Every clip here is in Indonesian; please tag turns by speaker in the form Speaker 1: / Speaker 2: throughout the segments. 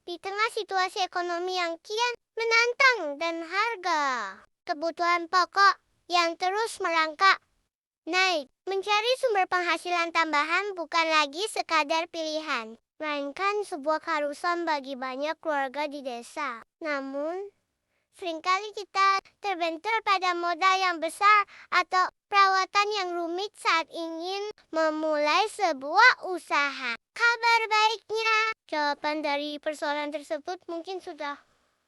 Speaker 1: Di tengah situasi ekonomi yang kian menantang dan harga kebutuhan pokok yang terus merangkak naik, mencari sumber penghasilan tambahan bukan lagi sekadar pilihan, melainkan sebuah keharusan bagi banyak keluarga di desa. Namun, seringkali kita terbentur pada modal yang besar atau perawatan yang rumit saat ingin memulai sebuah usaha. Kabar baiknya, jawaban dari persoalan tersebut mungkin sudah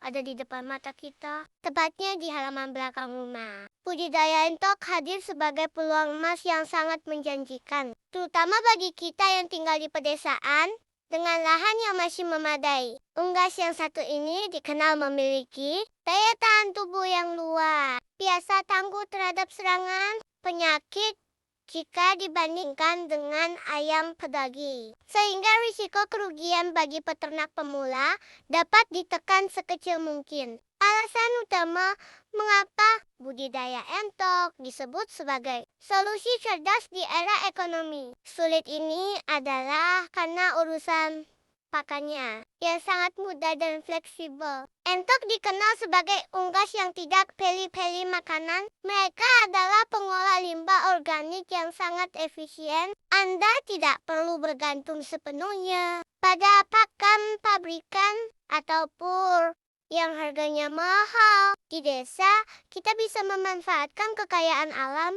Speaker 1: ada di depan mata kita, tepatnya di halaman belakang rumah. Budidaya entok hadir sebagai peluang emas yang sangat menjanjikan, terutama bagi kita yang tinggal di pedesaan dengan lahan yang masih memadai. Unggas yang satu ini dikenal memiliki daya tahan tubuh yang luas, biasa tangguh terhadap serangan penyakit jika dibandingkan dengan ayam pedaging, sehingga risiko kerugian bagi peternak pemula dapat ditekan sekecil mungkin. Alasan utama mengapa budidaya entok disebut sebagai solusi cerdas di era ekonomi sulit ini adalah karena urusan pakannya yang sangat mudah dan fleksibel. Entok dikenal sebagai unggas yang tidak pilih-pilih makanan. Mereka adalah pengolah limbah organik yang sangat efisien. Anda tidak perlu bergantung sepenuhnya pada pakan pabrikan atau pur yang harganya mahal. Di desa, kita bisa memanfaatkan kekayaan alam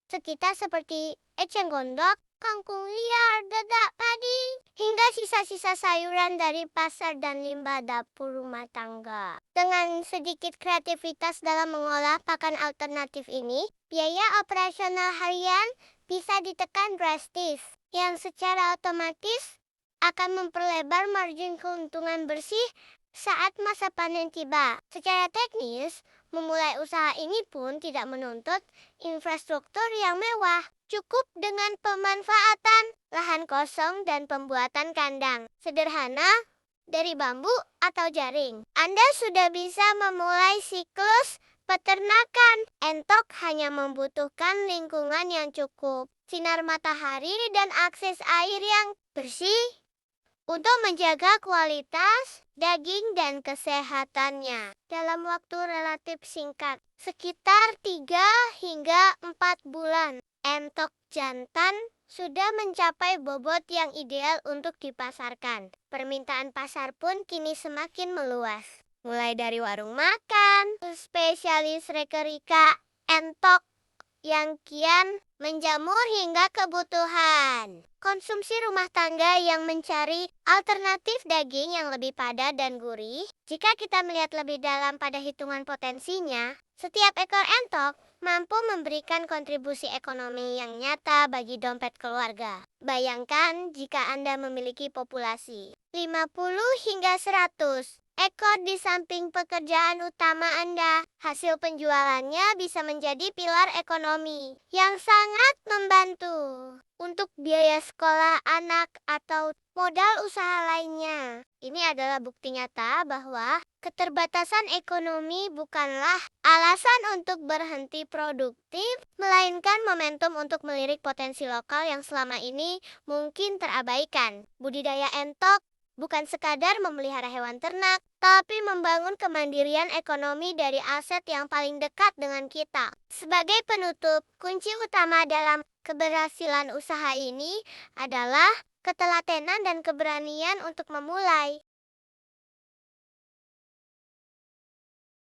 Speaker 1: sekitar seperti eceng gondok, kangkung liar, dadak padi, hingga sisa-sisa sayuran dari pasar dan limbah dapur rumah tangga. Dengan sedikit kreativitas dalam mengolah pakan alternatif ini, biaya operasional harian bisa ditekan drastis, yang secara otomatis akan memperlebar margin keuntungan bersih saat masa panen tiba. Secara teknis, memulai usaha ini pun tidak menuntut infrastruktur yang mewah. Cukup dengan pemanfaatan lahan kosong dan pembuatan kandang sederhana dari bambu atau jaring. Anda sudah bisa memulai siklus peternakan. Entok hanya membutuhkan lingkungan yang cukup, sinar matahari dan akses air yang bersih untuk menjaga kualitas daging dan kesehatannya dalam waktu relatif singkat, sekitar 3 hingga 4 bulan. Entok jantan sudah mencapai bobot yang ideal untuk dipasarkan. Permintaan pasar pun kini semakin meluas. Mulai dari warung makan, spesialis rekerika entok yang kian menjamur hingga kebutuhan konsumsi rumah tangga yang mencari alternatif daging yang lebih padat dan gurih. Jika kita melihat lebih dalam pada hitungan potensinya, setiap ekor entok mampu memberikan kontribusi ekonomi yang nyata bagi dompet keluarga. Bayangkan jika Anda memiliki populasi 50 hingga 100 ekor di samping pekerjaan utama Anda. Hasil penjualannya bisa menjadi pilar ekonomi yang sangat membantu untuk biaya sekolah anak atau modal usaha lainnya. Ini adalah bukti nyata bahwa keterbatasan ekonomi bukanlah alasan untuk berhenti produktif, melainkan momentum untuk melirik potensi lokal yang selama ini mungkin terabaikan. Budidaya entok bukan sekadar memelihara hewan ternak, tapi membangun kemandirian ekonomi dari aset yang paling dekat dengan kita. Sebagai penutup, kunci utama dalam keberhasilan usaha ini adalah ketelatenan dan keberanian untuk memulai.